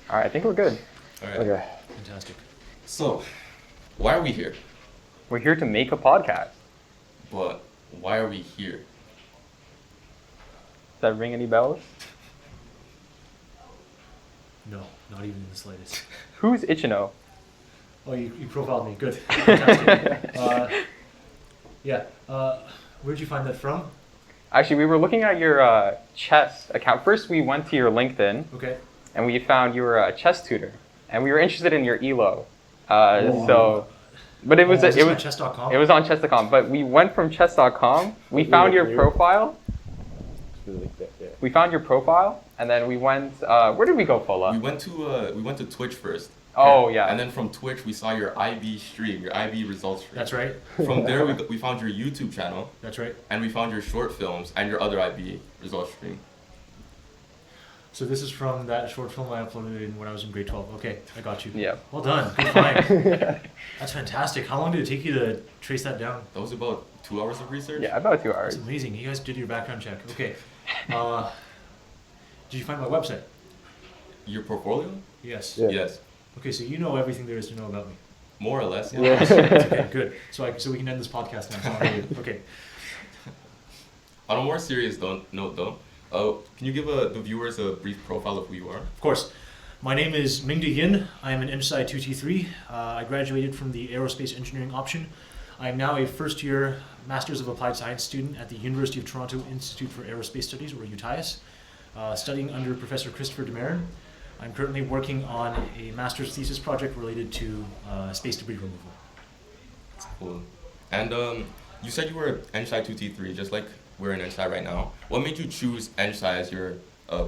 All right, I think we're good. All right. Okay. Fantastic. So, why are we here? We're here to make a podcast. But why are we here? Does that ring any bells? No, not even in the slightest. Who's Ichino? Oh, you profiled me. Good. Fantastic. Where'd you find that from? Actually, we were looking at your chess account. First, we went to your LinkedIn, Okay. and we found you were a chess tutor, and we were interested in your ELO. But it was on on chess.com. But we went from chess.com. We found your profile. We found your profile, and then we went. Where did we go, Fola? We went to Twitch first. Oh yeah. And then from Twitch we saw your IB stream, your IB results stream. That's right. From there we found your YouTube channel. That's right. And we found your short films and your other IB results stream. So this is from that short film I uploaded when I was in grade 12. Okay, I got you. Yeah. Well done. Good find. That's fantastic. How long did it take you to trace that down? That was about 2 hours of research. Yeah, about 2 That's hours. amazing. You guys did your background check. Okay. Did you find my website? Your portfolio? Yes. Yeah. Yes. Okay, so you know everything there is to know about me. More or less. Yeah. Okay, good. So we can end this podcast now. Okay. On a more serious note though, can you give the viewers a brief profile of who you are? Of course. My name is Mingde Yin. I am an EngSci 2T3. I graduated from the aerospace engineering option. I am now a first-year Masters of Applied Science student at the University of Toronto Institute for Aerospace Studies, or UTAT, studying under Professor Christopher Demarin. I'm currently working on a master's thesis project related to space debris removal. That's cool. And you said you were EngSci 2T3, just like we're in EngSci right now. What made you choose EngSci as your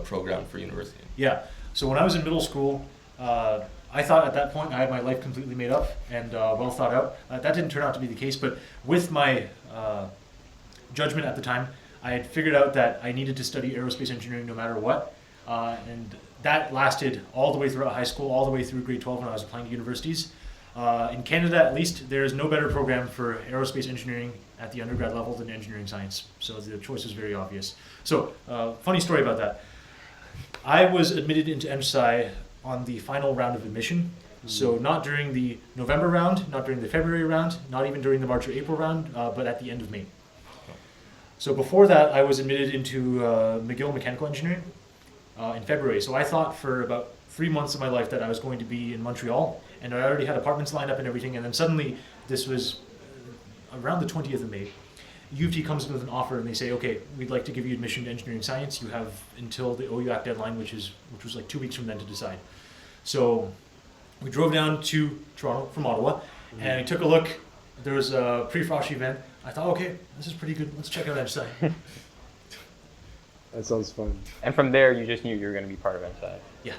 program for university? Yeah, so when I was in middle school, I thought at that point I had my life completely made up and well thought out. That didn't turn out to be the case, but with my judgment at the time, I had figured out that I needed to study aerospace engineering no matter what. And that lasted all the way throughout high school, all the way through grade 12 when I was applying to universities. In Canada, at least, there is no better program for aerospace engineering at the undergrad level than engineering science. So the choice is very obvious. So, funny story about that. I was admitted into EngSci on the final round of admission. So not during the November round, not during the February round, not even during the March or April round, but at the end of May. So before that, I was admitted into McGill Mechanical Engineering in February. So I thought for about 3 months of my life that I was going to be in Montreal, and I already had apartments lined up and everything. And then suddenly, this was around the 20th of May, U of T comes in with an offer and they say, okay, we'd like to give you admission to engineering science. You have until the OUAC deadline, which was like 2 weeks from then to decide. So we drove down to Toronto from Ottawa, and I took a look. There was a pre-Frosh event. I thought, okay, this is pretty good. Let's check out EngSci. That sounds fun. And from there, you just knew you were going to be part of EngSci. Yeah.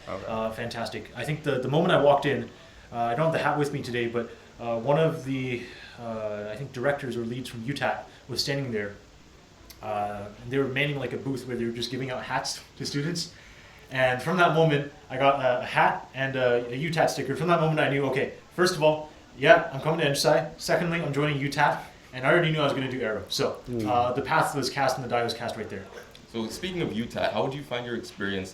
Okay. Fantastic. I think the moment I walked in, I don't have the hat with me today, but one of the, I think, directors or leads from UTAT was standing there. And they were manning like a booth where they were just giving out hats to students. And from that moment, I got a hat and a UTAT sticker. From that moment, I knew, okay, first of all, yeah, I'm coming to EngSci. Secondly, I'm joining UTAT. And I already knew I was going to do aero. So the path was cast and the die was cast right there. So speaking of UTAT, how would you find your experience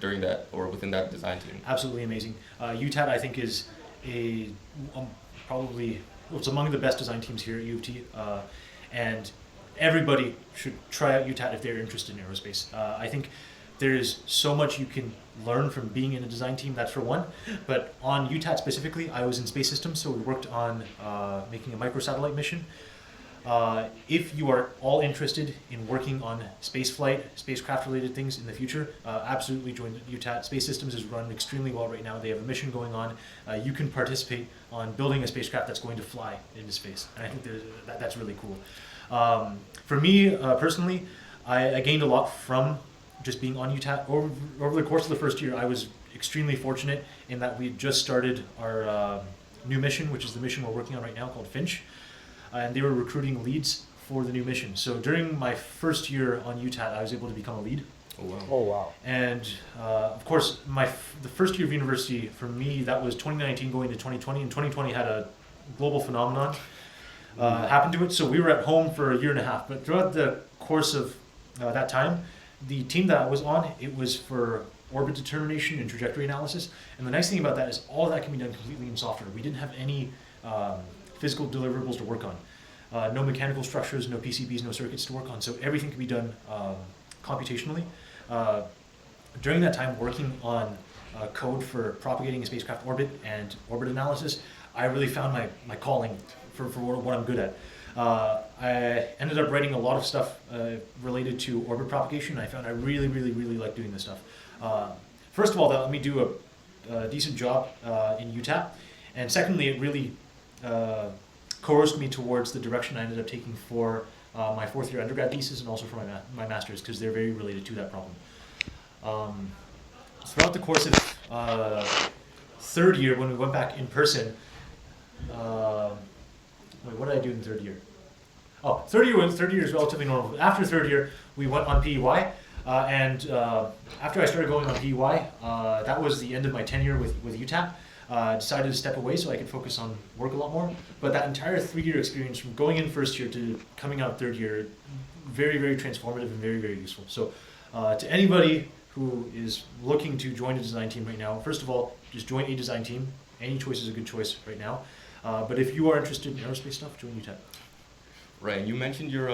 during that or within that design team? Absolutely amazing. UTAT, I think, is it's among the best design teams here at U of T. And everybody should try out UTAT if they're interested in aerospace. I think there's so much you can learn from being in a design team, that's for one. But on UTAT specifically, I was in space systems, so we worked on making a microsatellite mission. If you are all interested in working on space flight, spacecraft-related things in the future, absolutely join UTAT. Space Systems is run extremely well right now. They have a mission going on. You can participate on building a spacecraft that's going to fly into space, and I think that's really cool. For me, personally, I gained a lot from just being on UTAT. Over the course of the first year, I was extremely fortunate in that we had just started our new mission, which is the mission we're working on right now called Finch. And they were recruiting leads for the new mission. So during my first year on UTAT, I was able to become a lead. Oh wow. Oh wow. And of course, the first year of university, for me, that was 2019 going to 2020. And 2020 had a global phenomenon happen to it. So we were at home for a year and a half. But throughout the course of that time, the team that I was on, it was for orbit determination and trajectory analysis. And the nice thing about that is all of that can be done completely in software. We didn't have any physical deliverables to work on. No mechanical structures, no PCBs, no circuits to work on. So everything can be done computationally. During that time working on code for propagating a spacecraft orbit and orbit analysis, I really found my calling for what I'm good at. I ended up writing a lot of stuff related to orbit propagation. I found I really like doing this stuff. First of all, that let me do a decent job in UTAT, and secondly, it really coerced me towards the direction I ended up taking for my fourth year undergrad thesis and also for my master's, because they're very related to that problem. Throughout the course of third year, when we went back in person, wait, what did I do in third year? Oh, third year is relatively normal. After third year, we went on PEY, and after I started going on PEY, that was the end of my tenure with UTAT. Decided to step away so I could focus on work a lot more. But that entire 3-year experience, from going in first year to coming out third year, very transformative and very useful. So to anybody who is looking to join a design team right now, first of all, just join a design team. Any choice is a good choice right now. But if you are interested in aerospace stuff, join UTAT. Right. You mentioned your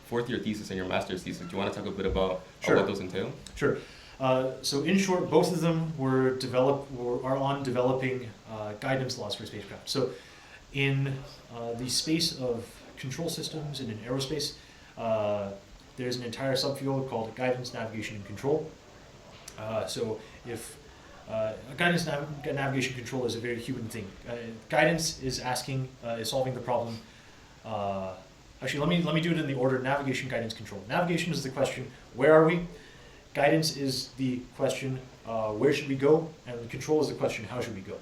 fourth year thesis and your master's thesis. Do you want to talk a bit about what those entail? Sure. So in short, both of them are on developing guidance laws for spacecraft. So in the space of control systems and in aerospace, there's an entire subfield called guidance, navigation, and control. So if guidance, navigation, control is a very human thing. Guidance is solving the problem. Actually, let me do it in the order: navigation, guidance, control. Navigation is the question, where are we? Guidance is the question, where should we go? And control is the question, how should we go?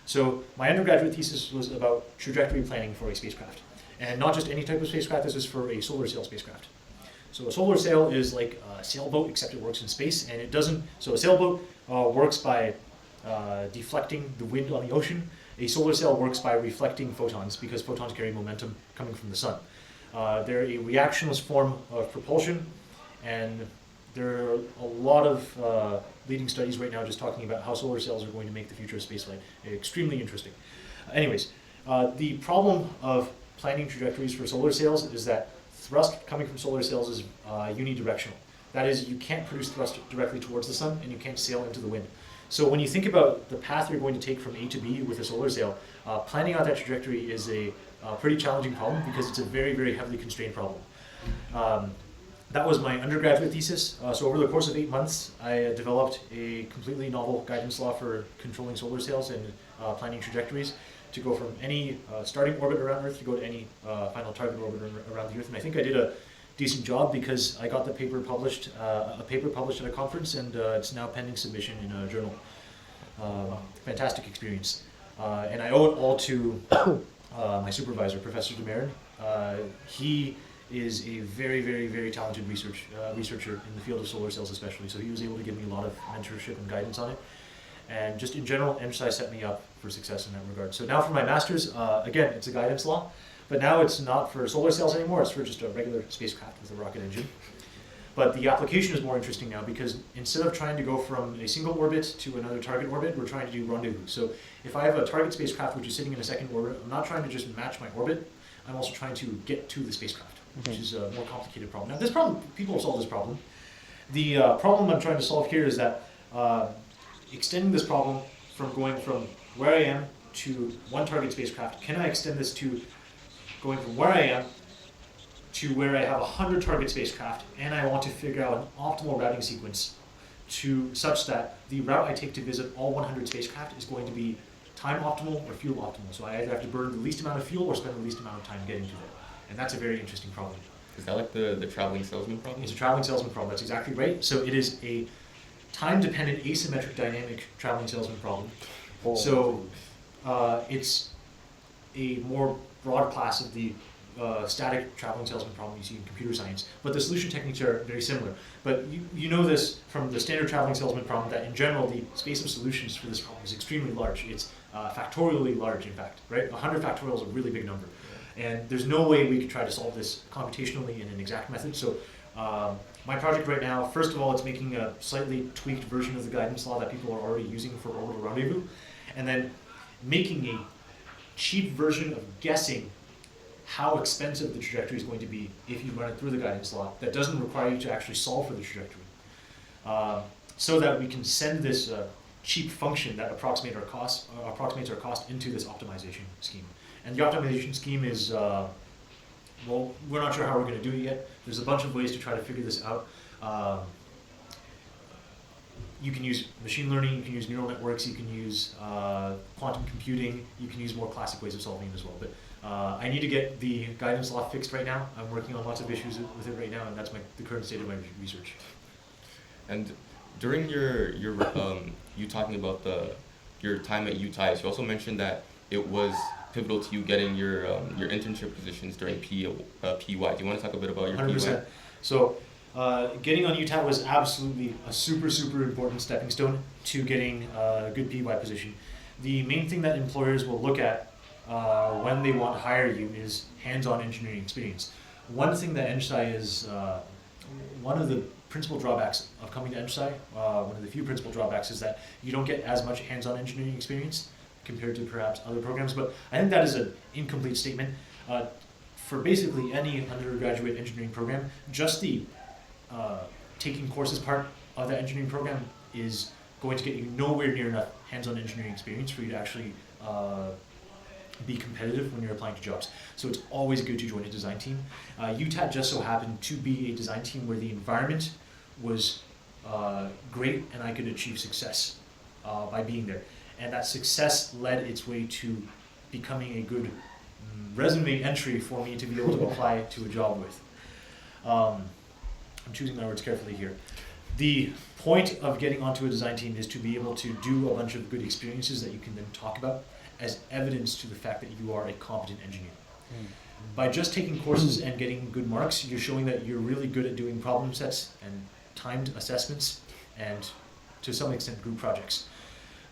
So my undergraduate thesis was about trajectory planning for a spacecraft. And not just any type of spacecraft, this is for a solar sail spacecraft. So a solar sail is like a sailboat, except it works in space, and it doesn't, so a sailboat works by deflecting the wind on the ocean. A solar sail works by reflecting photons, because photons carry momentum coming from the sun. They're a reactionless form of propulsion, and there are a lot of leading studies right now just talking about how solar sails are going to make the future of spaceflight extremely interesting. Anyways, the problem of planning trajectories for solar sails is that thrust coming from solar sails is unidirectional. That is, you can't produce thrust directly towards the sun, and you can't sail into the wind. So when you think about the path you're going to take from A to B with a solar sail, planning out that trajectory is a pretty challenging problem, because it's a very heavily constrained problem. That was my undergraduate thesis. So over the course of 8 months, I developed a completely novel guidance law for controlling solar sails and planning trajectories to go from any starting orbit around Earth to go to any final target orbit around the Earth. And I think I did a decent job, because I got the paper published, at a conference, and it's now pending submission in a journal. Fantastic experience. And I owe it all to my supervisor, Professor DeMarin. He is a very talented researcher in the field of solar sails especially, so he was able to give me a lot of mentorship and guidance on it. And just in general, EngSci set me up for success in that regard. So now for my master's, again, it's a guidance law, but now it's not for solar sails anymore, it's for just a regular spacecraft with a rocket engine. But the application is more interesting now, because instead of trying to go from a single orbit to another target orbit, we're trying to do rendezvous. So if I have a target spacecraft which is sitting in a second orbit, I'm not trying to just match my orbit, I'm also trying to get to the spacecraft, which is a more complicated problem. Now this problem, people have solved this problem. The problem I'm trying to solve here is that extending this problem from going from where I am to one target spacecraft, can I extend this to going from where I am to where I have 100 target spacecraft, and I want to figure out an optimal routing sequence such that the route I take to visit all 100 spacecraft is going to be time optimal or fuel optimal. So I either have to burn the least amount of fuel or spend the least amount of time getting to there. And that's a very interesting problem. Is that like the traveling salesman problem? It's a traveling salesman problem, that's exactly right. So it is a time-dependent asymmetric dynamic traveling salesman problem. Oh. So it's a more broad class of the static traveling salesman problem you see in computer science, but the solution techniques are very similar. But you know this from the standard traveling salesman problem, that in general the space of solutions for this problem is extremely large. It's factorially large, in fact, right? 100 factorial is a really big number. And there's no way we could try to solve this computationally in an exact method. So my project right now, first of all, it's making a slightly tweaked version of the guidance law that people are already using for orbital rendezvous, and then making a cheap version of guessing how expensive the trajectory is going to be if you run it through the guidance law that doesn't require you to actually solve for the trajectory. So that we can send this cheap function that approximates our cost into this optimization scheme. And the optimization scheme is, well, we're not sure how we're going to do it yet. There's a bunch of ways to try to figure this out. You can use machine learning, you can use neural networks, you can use quantum computing, you can use more classic ways of solving it as well. But I need to get the guidance law fixed right now. I'm working on lots of issues with it right now, and that's the current state of my research. And during your you talking about your time at UTAT, you also mentioned that it was pivotal to you getting your internship positions during PY. Do you want to talk a bit about your 100%. PY? So getting on UTAT was absolutely a super important stepping stone to getting a good PY position. The main thing that employers will look at when they want to hire you is hands-on engineering experience. One thing that EngSci is, one of the principal drawbacks of coming to EngSci, one of the few principal drawbacks, is that you don't get as much hands-on engineering experience compared to perhaps other programs, but I think that is an incomplete statement. For basically any undergraduate engineering program, just the taking courses part of that engineering program is going to get you nowhere near enough hands-on engineering experience for you to actually be competitive when you're applying to jobs. So it's always good to join a design team. UTAT just so happened to be a design team where the environment was great and I could achieve success by being there. And that success led its way to becoming a good resume entry for me to be able to apply to a job with. I'm choosing my words carefully here. The point of getting onto a design team is to be able to do a bunch of good experiences that you can then talk about as evidence to the fact that you are a competent engineer. By just taking courses and getting good marks, you're showing that you're really good at doing problem sets and timed assessments and to some extent group projects.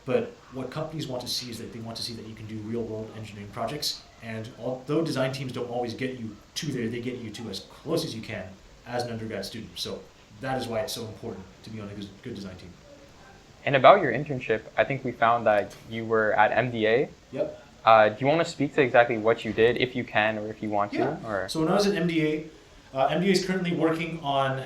But what companies want to see is that they want to see that you can do real world engineering projects. And although design teams don't always get you to there, they get you to as close as you can as an undergrad student. So that is why it's so important to be on a good design team. And about your internship, I think we found that you were at MDA. Yep. Do you want to speak to exactly what you did, if you can, or if you want Yeah. to? Or? So when I was at MDA, MDA is currently working on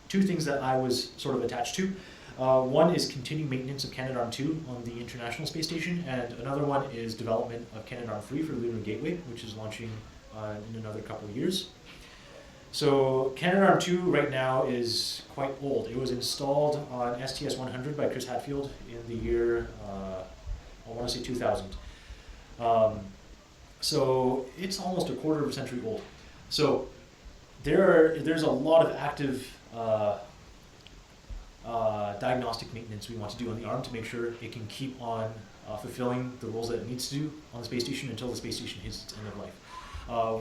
two things that I was sort of attached to. One is continuing maintenance of Canadarm2 on the International Space Station, and another one is development of Canadarm3 for the Lunar Gateway, which is launching in another couple of years. So Canadarm2 right now is quite old. It was installed on STS-100 by Chris Hadfield in the year, I want to say 2000. So it's almost a quarter of a century old. So there's a lot of active diagnostic maintenance we want to do on the arm to make sure it can keep on fulfilling the roles that it needs to do on the space station until the space station hits its end of life.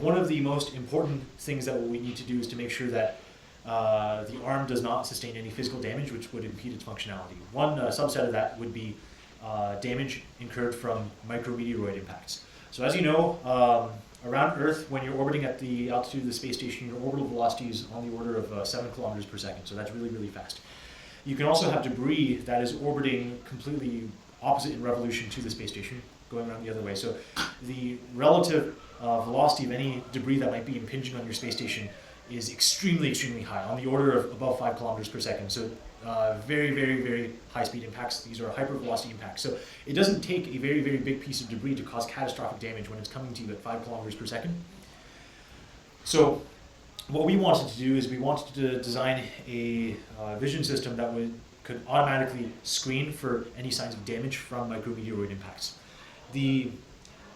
One of the most important things that we need to do is to make sure that the arm does not sustain any physical damage which would impede its functionality. One subset of that would be damage incurred from micrometeoroid impacts. So as you know, around Earth, when you're orbiting at the altitude of the space station, your orbital velocity is on the order of 7 kilometers per second, so that's really, really fast. You can also have debris that is orbiting completely opposite in revolution to the space station, going around the other way. So the relative velocity of any debris that might be impinging on your space station is extremely, extremely high, on the order of above 5 kilometers per second. So very, very, very high speed impacts. These are hypervelocity impacts. So it doesn't take a very, very big piece of debris to cause catastrophic damage when it's coming to you at 5 kilometers per second. So what we wanted to do is we wanted to design a vision system that could automatically screen for any signs of damage from micrometeoroid impacts. The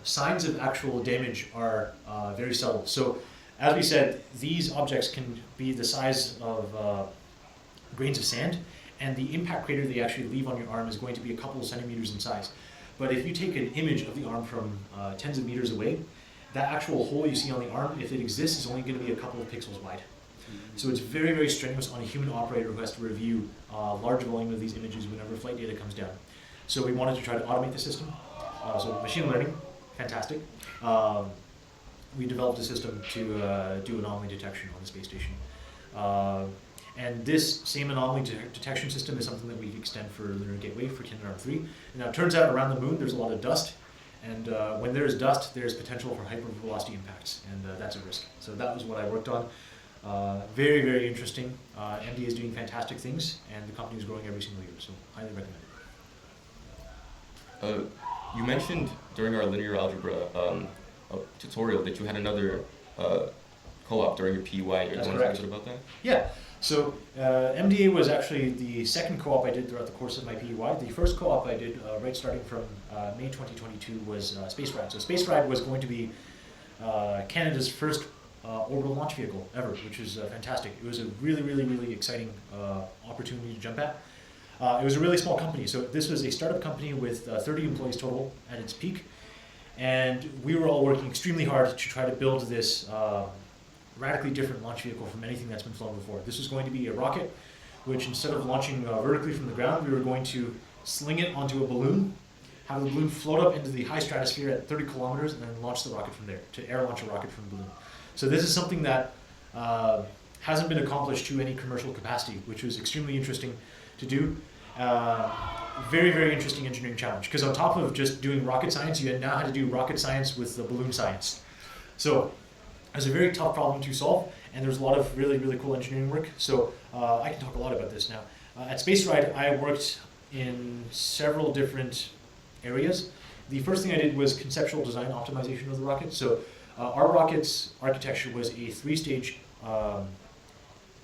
signs of actual damage are very subtle. So as we said, these objects can be the size of grains of sand, and the impact crater they actually leave on your arm is going to be a couple of centimeters in size. But if you take an image of the arm from tens of meters away, that actual hole you see on the arm, if it exists, is only going to be a couple of pixels wide. So it's very, very strenuous on a human operator who has to review large volume of these images whenever flight data comes down. So we wanted to try to automate the system. So machine learning, fantastic. We developed a system to do anomaly detection on the space station. And this same anomaly detection system is something that we extend for Lunar Gateway for Canadarm3. And now it turns out around the moon there's a lot of dust, and when there's dust, there's potential for hypervelocity impacts, and that's a risk. So that was what I worked on. Very, very interesting. MDA is doing fantastic things, and the company is growing every single year, so highly recommend it. You mentioned during our linear algebra tutorial that you had another co-op during your PY. You want to say a bit about that? Yeah. So MDA was actually the second co-op I did throughout the course of my PY. The first co-op I did, right starting from May 2022, was Spaceride. So Spaceride was going to be Canada's first orbital launch vehicle ever, which is fantastic. It was a really, really, really exciting opportunity to jump at. It was a really small company. So this was a startup company with 30 employees total at its peak. And we were all working extremely hard to try to build this radically different launch vehicle from anything that's been flown before. This was going to be a rocket, which instead of launching vertically from the ground, we were going to sling it onto a balloon, have the balloon float up into the high stratosphere at 30 kilometers, and then launch the rocket from there, to air launch a rocket from the balloon. So this is something that hasn't been accomplished to any commercial capacity, which was extremely interesting to do. Very, very interesting engineering challenge, because on top of just doing rocket science, you now had to do rocket science with the balloon science. So it was a very tough problem to solve, and there's a lot of really, really cool engineering work. So I can talk a lot about this now. At Spaceride, I worked in several different areas. The first thing I did was conceptual design optimization of the rocket. So our rocket's architecture was a three-stage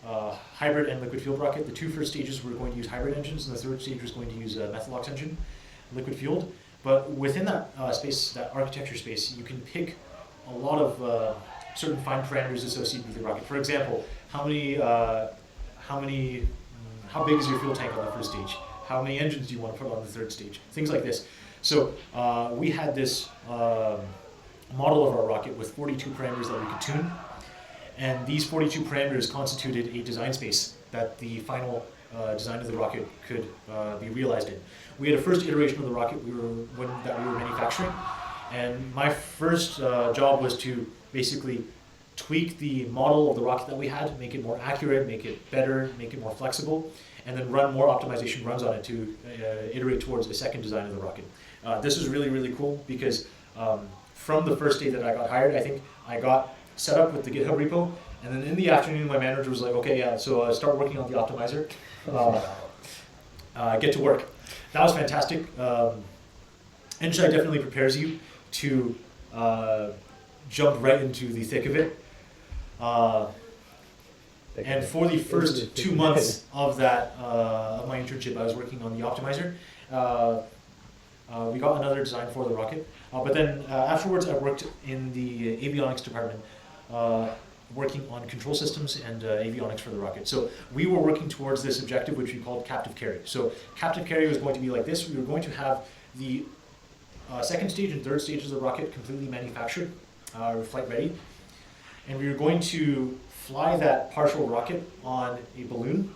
hybrid and liquid fueled rocket. The two first stages were going to use hybrid engines, and the third stage was going to use a methalox engine, liquid fueled. But within that space, that architecture space, you can pick a lot of certain fine parameters associated with the rocket. For example, how big is your fuel tank on the first stage? How many engines do you want to put on the third stage? Things like this. So we had this model of our rocket with 42 parameters that we could tune. And these 42 parameters constituted a design space that the final design of the rocket could be realized in. We had a first iteration of the rocket that we were manufacturing. And my first job was to basically tweak the model of the rocket that we had, make it more accurate, make it better, make it more flexible, and then run more optimization runs on it to iterate towards a second design of the rocket. This was really, really cool because from the first day that I got hired, I think I got set up with the GitHub repo, and then in the afternoon my manager was like, okay, yeah, so start working on the optimizer, get to work. That was fantastic. EngSci definitely prepares you to jump right into the thick of it. And for the first 2 months of that of my internship, I was working on the optimizer. We got another design for the rocket, but then afterwards I worked in the avionics department, working on control systems and avionics for the rocket. So we were working towards this objective, which we called captive carry. So captive carry was going to be like this. We were going to have the second stage and third stages of the rocket completely manufactured, flight ready. And we were going to fly that partial rocket on a balloon,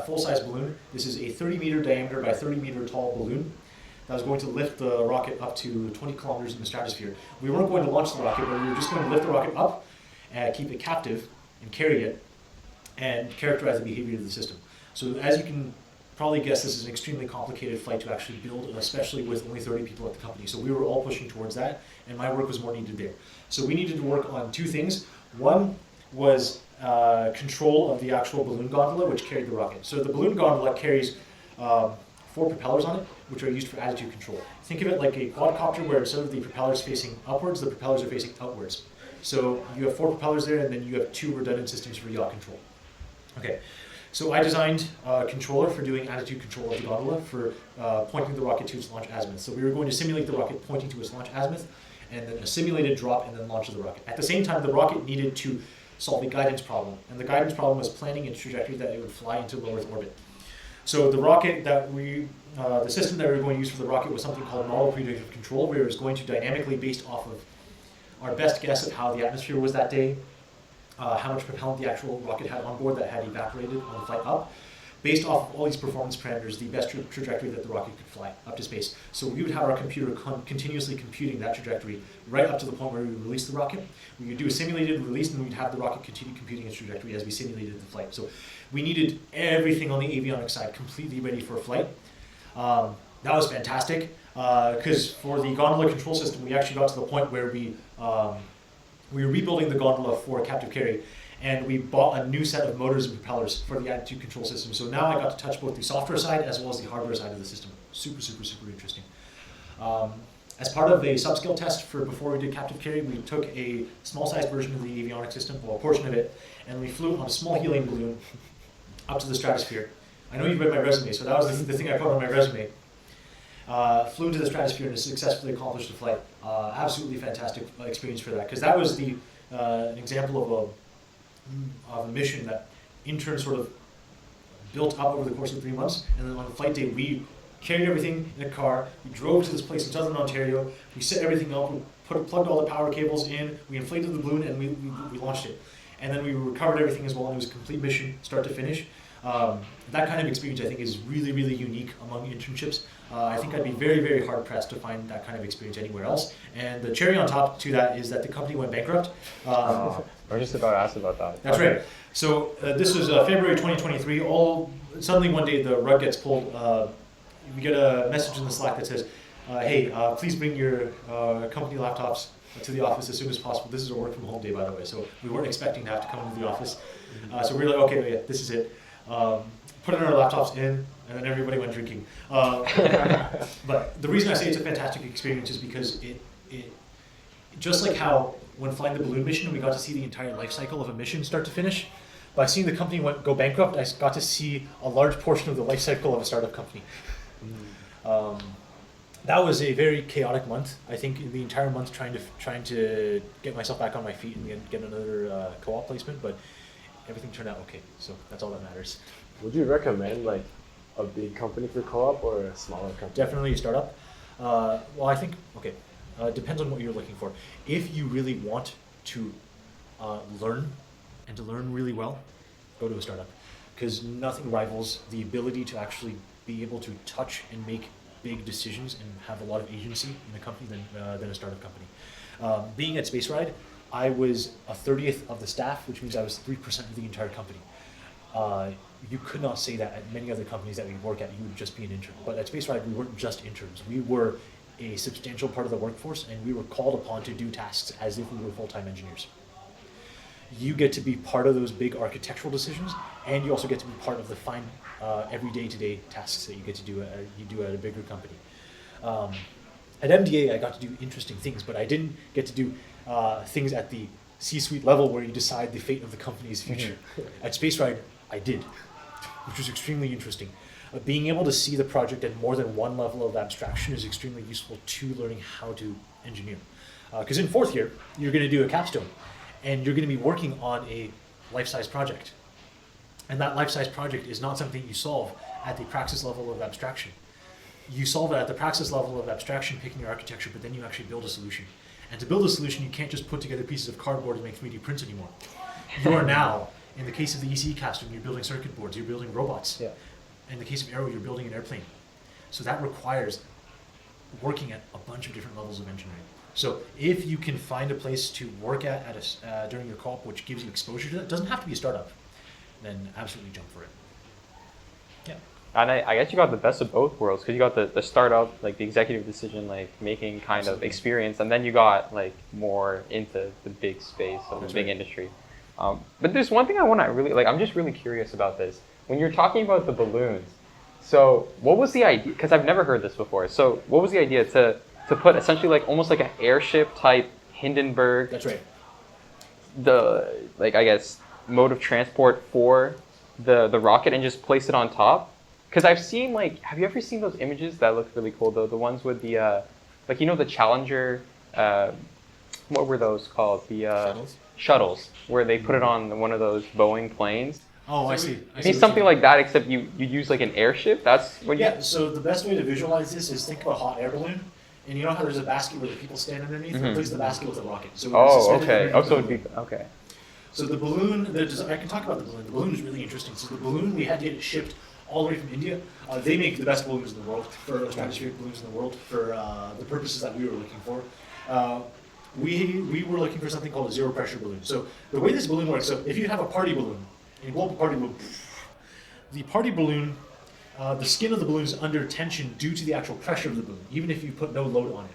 full-size balloon. This is a 30-meter diameter by 30-meter tall balloon that was going to lift the rocket up to 20 kilometers in the stratosphere. We weren't going to launch the rocket, but we were just going to lift the rocket up, keep it captive, and carry it, and characterize the behavior of the system. So as you can probably guess, this is an extremely complicated flight to actually build, especially with only 30 people at the company. So we were all pushing towards that, and my work was more needed there. So we needed to work on two things. One was control of the actual balloon gondola, which carried the rocket. So the balloon gondola carries 4 propellers on it, which are used for attitude control. Think of it like a quadcopter where instead of the propellers facing upwards, the propellers are facing outwards. So you have 4 propellers there, and then you have 2 redundant systems for yaw control. Okay, so I designed a controller for doing attitude control of the gondola for pointing the rocket to its launch azimuth. So we were going to simulate the rocket pointing to its launch azimuth, and then a simulated drop, and then launch of the rocket. At the same time, the rocket needed to solve a guidance problem, and the guidance problem was planning its trajectory that it would fly into low Earth orbit. So the rocket that the system that we were going to use for the rocket was something called model predictive control, where it was going to dynamically, based off of our best guess of how the atmosphere was that day, how much propellant the actual rocket had on board that had evaporated on the flight up, based off all these performance parameters, the best trajectory that the rocket could fly up to space. So we would have our computer continuously computing that trajectory right up to the point where we would release the rocket. We would do a simulated release, and we'd have the rocket continue computing its trajectory as we simulated the flight. So we needed everything on the avionics side completely ready for flight. That was fantastic, because for the gondola control system, we actually got to the point where we were rebuilding the gondola for captive carry, and we bought a new set of motors and propellers for the attitude control system. So now I got to touch both the software side as well as the hardware side of the system. Super, super, super interesting. As part of a subscale test for before we did captive carry, we took a small-sized version of the avionics system, well, a portion of it, and we flew on a small helium balloon up to the stratosphere. I know you've read my resume, so that was the thing I put on my resume. Flew into the stratosphere and successfully accomplished the flight. Absolutely fantastic experience for that, because that was an example of a mission that interns sort of built up over the course of 3 months, and then on the flight day we carried everything in a car, we drove to this place in southern Ontario, we set everything up, we plugged all the power cables in, we inflated the balloon, and we launched it. And then we recovered everything as well, and it was a complete mission, start to finish. That kind of experience I think is really, really unique among internships. I think I'd be very, very hard pressed to find that kind of experience anywhere else. And the cherry on top to that is that the company went bankrupt. I was just about to ask about that. That's right. So this was February 2023. Suddenly one day the rug gets pulled. We get a message in the Slack that says, hey, please bring your company laptops to the office as soon as possible. This is a work from home day, by the way. So we weren't expecting to have to come into the office. So we were like, okay, yeah, this is it. Put our laptops in, and then everybody went drinking. But the reason I say it's a fantastic experience is because it just like how when flying the balloon mission, we got to see the entire life cycle of a mission start to finish. By seeing the company go bankrupt, I got to see a large portion of the life cycle of a startup company. That was a very chaotic month. I think the entire month trying to get myself back on my feet and get another co-op placement, but everything turned out okay. So that's all that matters. Would you recommend like a big company for co-op or a smaller company? Definitely a startup. Well, I think, okay, depends on what you're looking for. If you really want to learn and to learn really well, go to a startup, because nothing rivals the ability to actually be able to touch and make big decisions and have a lot of agency in a company than a startup company. Being at Spaceride, I was a 30th of the staff, which means I was 3% of the entire company. You could not say that at many other companies that we work at, you would just be an intern. But at Spaceride, we weren't just interns. We were a substantial part of the workforce, and we were called upon to do tasks as if we were full-time engineers. You get to be part of those big architectural decisions, and you also get to be part of the fine every day-to-day tasks that you get to do at a bigger company. At MDA, I got to do interesting things, but I didn't get to do things at the C-suite level where you decide the fate of the company's future. At Spaceride, I did, which was extremely interesting. Being able to see the project at more than one level of abstraction is extremely useful to learning how to engineer. Because in fourth year, you're going to do a capstone, and you're going to be working on a life-size project. And that life-size project is not something you solve at the praxis level of abstraction. You solve it at the praxis level of abstraction, picking your architecture, but then you actually build a solution. And to build a solution, you can't just put together pieces of cardboard and make 3D prints anymore. You are now, in the case of the ECE capstone, you're building circuit boards, you're building robots. Yeah. In the case of Aero, you're building an airplane. So that requires working at a bunch of different levels of engineering. So if you can find a place to work at during your co-op, which gives you exposure to that, it doesn't have to be a startup, then absolutely jump for it. Yeah. And I guess you got the best of both worlds, because you got the startup, like the executive decision, like making kind of experience, and then you got like more into the big space of the big industry. But there's one thing I want to really, like, I'm just really curious about this. When you're talking about the balloons, so what was the idea? Because I've never heard this before. So what was the idea to put essentially like almost like an airship type Hindenburg? That's right. The, like, I guess, mode of transport for the rocket and just place it on top? Because I've seen, like, have you ever seen those images that look really cool, though? The ones with the, like, you know, the Challenger, what were those called? The shuttles, where they put it on one of those Boeing planes. Oh, I see. It's something like that, except you use like an airship. That's what you... Yeah, so the best way to visualize this is think of a hot air balloon. And you know how there's a basket where the people stand underneath? Mm-hmm. Replace the basket with a rocket. So okay. Oh, so it'd be... Okay. So the balloon, I can talk about the balloon. The balloon is really interesting. So the balloon, we had to get it shipped all the way from India. They make the best balloons in the world, for stratospheric balloons in the world, for the purposes that we were looking for. We were looking for something called a zero pressure balloon. So the way this balloon works, so if you have a party balloon, and you blow up a party balloon, the party balloon, the skin of the balloon is under tension due to the actual pressure of the balloon, even if you put no load on it.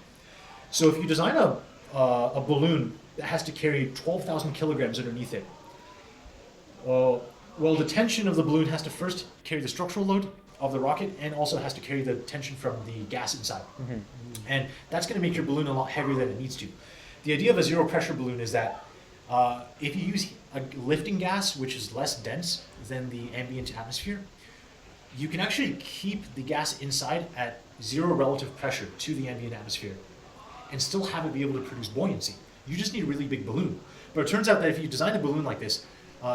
So if you design a balloon that has to carry 12,000 kilograms underneath it, well, the tension of the balloon has to first carry the structural load of the rocket and also has to carry the tension from the gas inside. Mm-hmm. And that's going to make your balloon a lot heavier than it needs to. The idea of a zero pressure balloon is that if you use a lifting gas, which is less dense than the ambient atmosphere, you can actually keep the gas inside at zero relative pressure to the ambient atmosphere and still have it be able to produce buoyancy. You just need a really big balloon. But it turns out that if you design a balloon like this,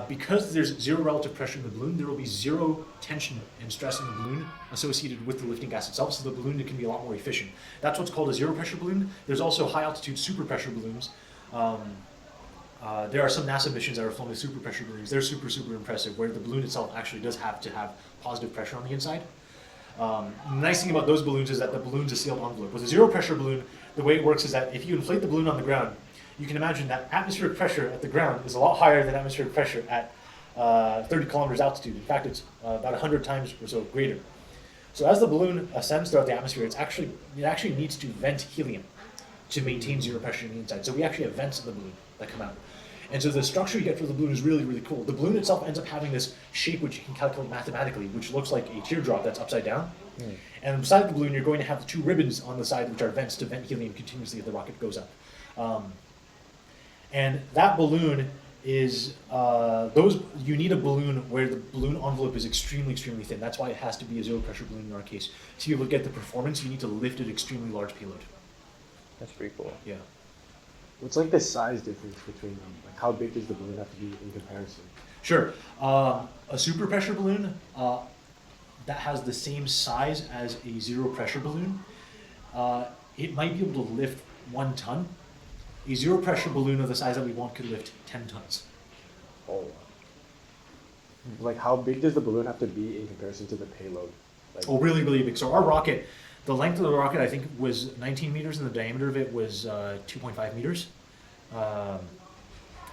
because there's zero relative pressure in the balloon, there will be zero tension and stress in the balloon associated with the lifting gas itself, so the balloon can be a lot more efficient. That's what's called a zero pressure balloon. There's also high altitude super pressure balloons. There are some NASA missions that are flown with super pressure balloons. They're super, super impressive, where the balloon itself actually does have to have positive pressure on the inside. The nice thing about those balloons is that the balloon's a sealed envelope. With a zero pressure balloon, the way it works is that if you inflate the balloon on the ground, you can imagine that atmospheric pressure at the ground is a lot higher than atmospheric pressure at 30 kilometers altitude. In fact, it's about 100 times or so greater. So as the balloon ascends throughout the atmosphere, it actually needs to vent helium to maintain zero pressure on the inside. So we actually have vents in the balloon that come out. And so the structure you get for the balloon is really, really cool. The balloon itself ends up having this shape which you can calculate mathematically, which looks like a teardrop that's upside down. Mm. And beside the balloon, you're going to have the two ribbons on the side, which are vents to vent helium continuously as the rocket goes up. And that balloon is, you need a balloon where the balloon envelope is extremely, extremely thin. That's why it has to be a zero pressure balloon in our case. To be able to get the performance, you need to lift an extremely large payload. That's pretty cool. Yeah. What's like the size difference between them? Like how big does the balloon have to be in comparison? Sure. A super pressure balloon that has the same size as a zero pressure balloon, it might be able to lift 1 ton. A zero pressure balloon of the size that we want could lift 10 tons. Oh. Like how big does the balloon have to be in comparison to the payload? Like, Oh, really, really big. So our rocket, the length of the rocket I think was 19 meters and the diameter of it was 2.5 meters at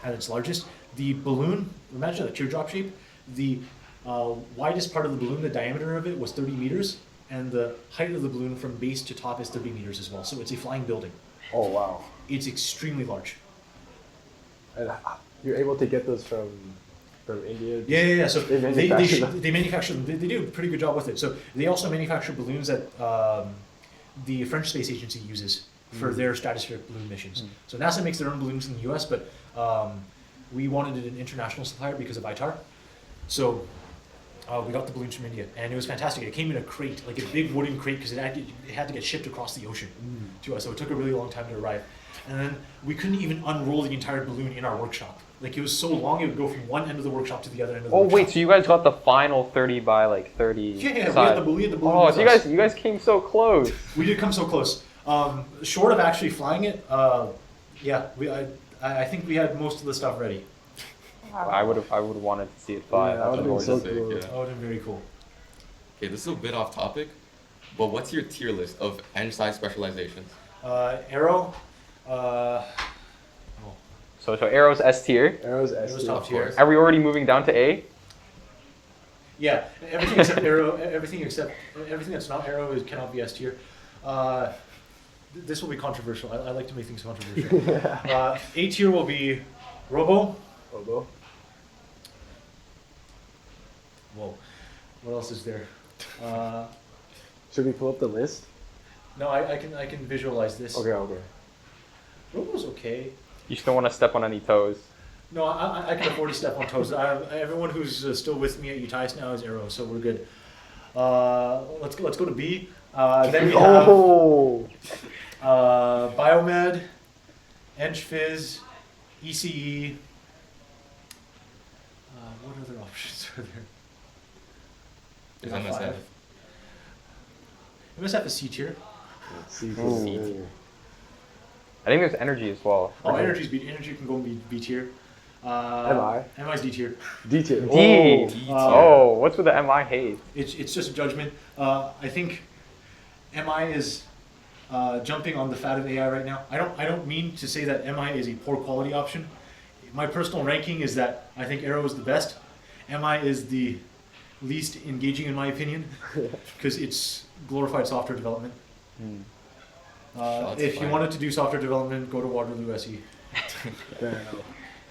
its largest. The balloon, imagine a teardrop shape, the widest part of the balloon, the diameter of it was 30 meters, and the height of the balloon from base to top is 30 meters as well. So it's a flying building. oh wow. It's extremely large. And you're able to get those from India? Yeah. So They they manufacture them. they manufacture them. They do a pretty good job with it. So they also manufacture balloons that the French Space Agency uses for their stratospheric balloon missions. So NASA makes their own balloons in the U.S., but we wanted an international supplier because of ITAR. So we got the balloons from India, and it was fantastic. It came in a crate, like a big wooden crate, because it had to get shipped across the ocean to us. So it took a really long time to arrive. And then we couldn't even unroll the entire balloon in our workshop. Like it was so long, it would go from one end of the workshop to the other end of the workshop. Oh wait, so you guys got the final 30 by like 30 Yeah, we had size. the balloon. Oh, with so us. you guys came so close. We did come so close. Short of actually flying it, I think we had most of the stuff ready. I would have wanted to see it fly. Yeah, that would've been Gorgeous, so sick, cool. yeah. That would have been very cool. Okay, this is a bit off topic, but what's your tier list of EngSci specializations? Aero. So Aero's S tier. Arrows S Arrows tier. top tier. Are we already moving down to A? Yeah, everything except Aero. Everything that's not Aero cannot be S tier. This will be controversial. I like to make things controversial. A tier will be Robo. Robo. Whoa. What else is there? Should we pull up the list? No, I can visualize this. Okay. Robo's okay. You still want to step on any toes? No, I can afford to step on toes. Everyone who's still with me at UTAT now is Aero, so we're good. Let's go to B. Then we have Biomed, EngPhys, ECE. What other options are there? Is Top MSF? five. MSF is C tier. C Ooh. tier. I think there's energy as well. Oh, energy can go in B tier. MI? MI's D tier. D tier. D. Oh. Oh, what's with the MI hate? It's just a judgment. I think MI is jumping on the fad of AI right now. I don't mean to say that MI is a poor quality option. My personal ranking is that I think Aero is the best. MI is the least engaging in my opinion because it's glorified software development. Shots If you fired. wanted to do software development, go to Waterloo SE.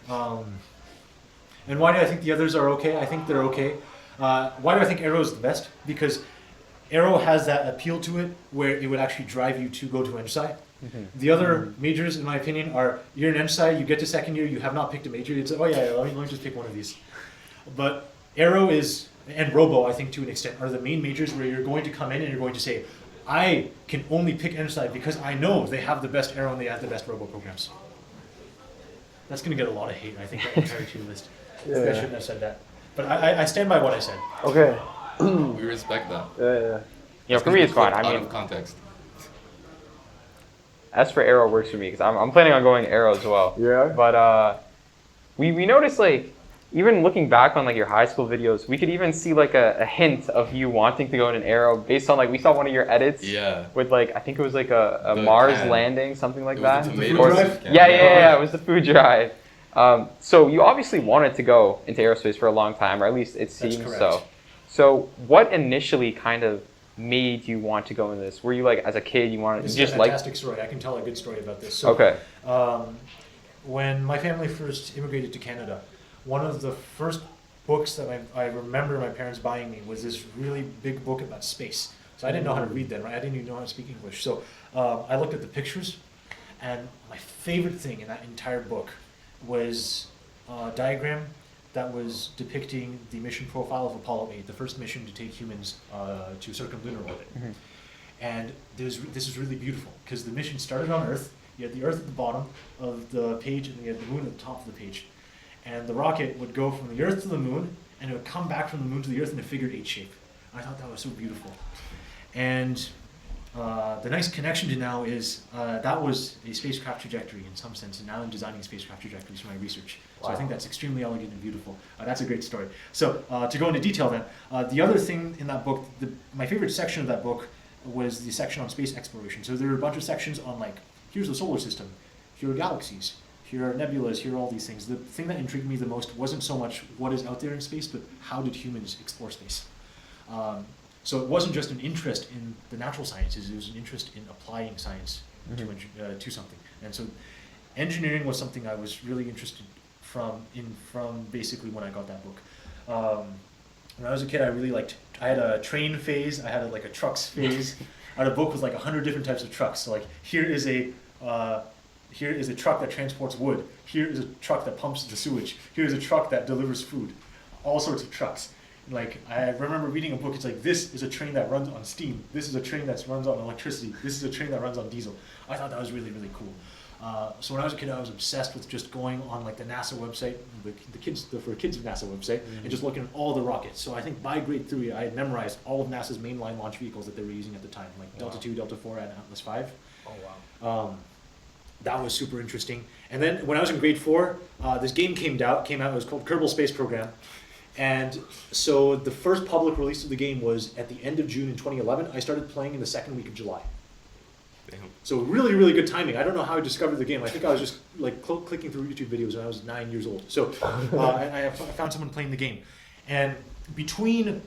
And why do I think the others are okay? I think they're okay. Why do I think Aero is the best? Because Aero has that appeal to it where it would actually drive you to go to EngSci. The other majors, in my opinion, are you're in EngSci, you get to second year, you have not picked a major. It's like, oh yeah, let me just pick one of these. But Aero is, and Robo, I think to an extent, are the main majors where you're going to come in and you're going to say, I can only pick EngSci because I know they have the best Aero and they have the best Robo programs. That's going to get a lot of hate, I think, that entire tier list. I shouldn't have said that. But I stand by what I said. Okay. We respect that. Yeah. You know, for me it's fine. I Out mean, of context. as for Aero works for me because I'm planning on going Aero as well. Yeah. But we noticed like even looking back on like your high school videos, we could even see like a hint of you wanting to go in an Aero based on like we saw one of your edits. Yeah. With like I think it was like a The Mars can. landing, something like It that. was the The tomatoes food drive? can. Yeah, it was the food drive. So you obviously wanted to go into aerospace for a long time, or at least it seems correct. so. So what initially kind of made you want to go into this? Were you like as a kid you wanted This you is just a like fantastic story. I can tell a good story about this. So, okay. When my family first immigrated to Canada, one of the first books that I remember my parents buying me was this really big book about space. So I didn't know how to read then, right? I didn't even know how to speak English. So I looked at the pictures, and my favorite thing in that entire book was a diagram that was depicting the mission profile of Apollo 8, the first mission to take humans to circumlunar orbit. And this is really beautiful because the mission started on Earth. You had the Earth at the bottom of the page, and you had the moon at the top of the page. And the rocket would go from the Earth to the moon, and it would come back from the moon to the Earth in a figured 8 shape. I thought that was so beautiful. And the nice connection to now is that was a spacecraft trajectory in some sense, and now I'm designing spacecraft trajectories for my research. So I think that's extremely elegant and beautiful. That's a great story. So to go into detail then, the other thing in that book, my favorite section of that book was the section on space exploration. So there were a bunch of sections on like, here's the solar system, here are galaxies, here are nebulas, here are all these things. The thing that intrigued me the most wasn't so much what is out there in space, but how did humans explore space? So it wasn't just an interest in the natural sciences, it was an interest in applying science to something. And so engineering was something I was really interested from basically when I got that book. When I was a kid, I had a train phase, I had a trucks phase. I had a book with like 100 different types of trucks. So like here is a truck that transports wood. Here is a truck that pumps the sewage. Here is a truck that delivers food. All sorts of trucks. Like I remember reading a book. It's like this is a train that runs on steam. This is a train that runs on electricity. This is a train that runs on diesel. I thought that was really really cool. So when I was a kid, I was obsessed with just going on like the NASA website, the kids of NASA website, and just looking at all the rockets. So I think by grade 3, I had memorized all of NASA's mainline launch vehicles that they were using at the time, like Delta II, Delta IV, and Atlas V. Oh wow. That was super interesting. And then when I was in grade 4, this game came out. It was called Kerbal Space Program. And so the first public release of the game was at the end of June in 2011. I started playing in the second week of July. Damn. So really, really good timing. I don't know how I discovered the game. I think I was just like clicking through YouTube videos when I was 9 years old. So I found someone playing the game. And between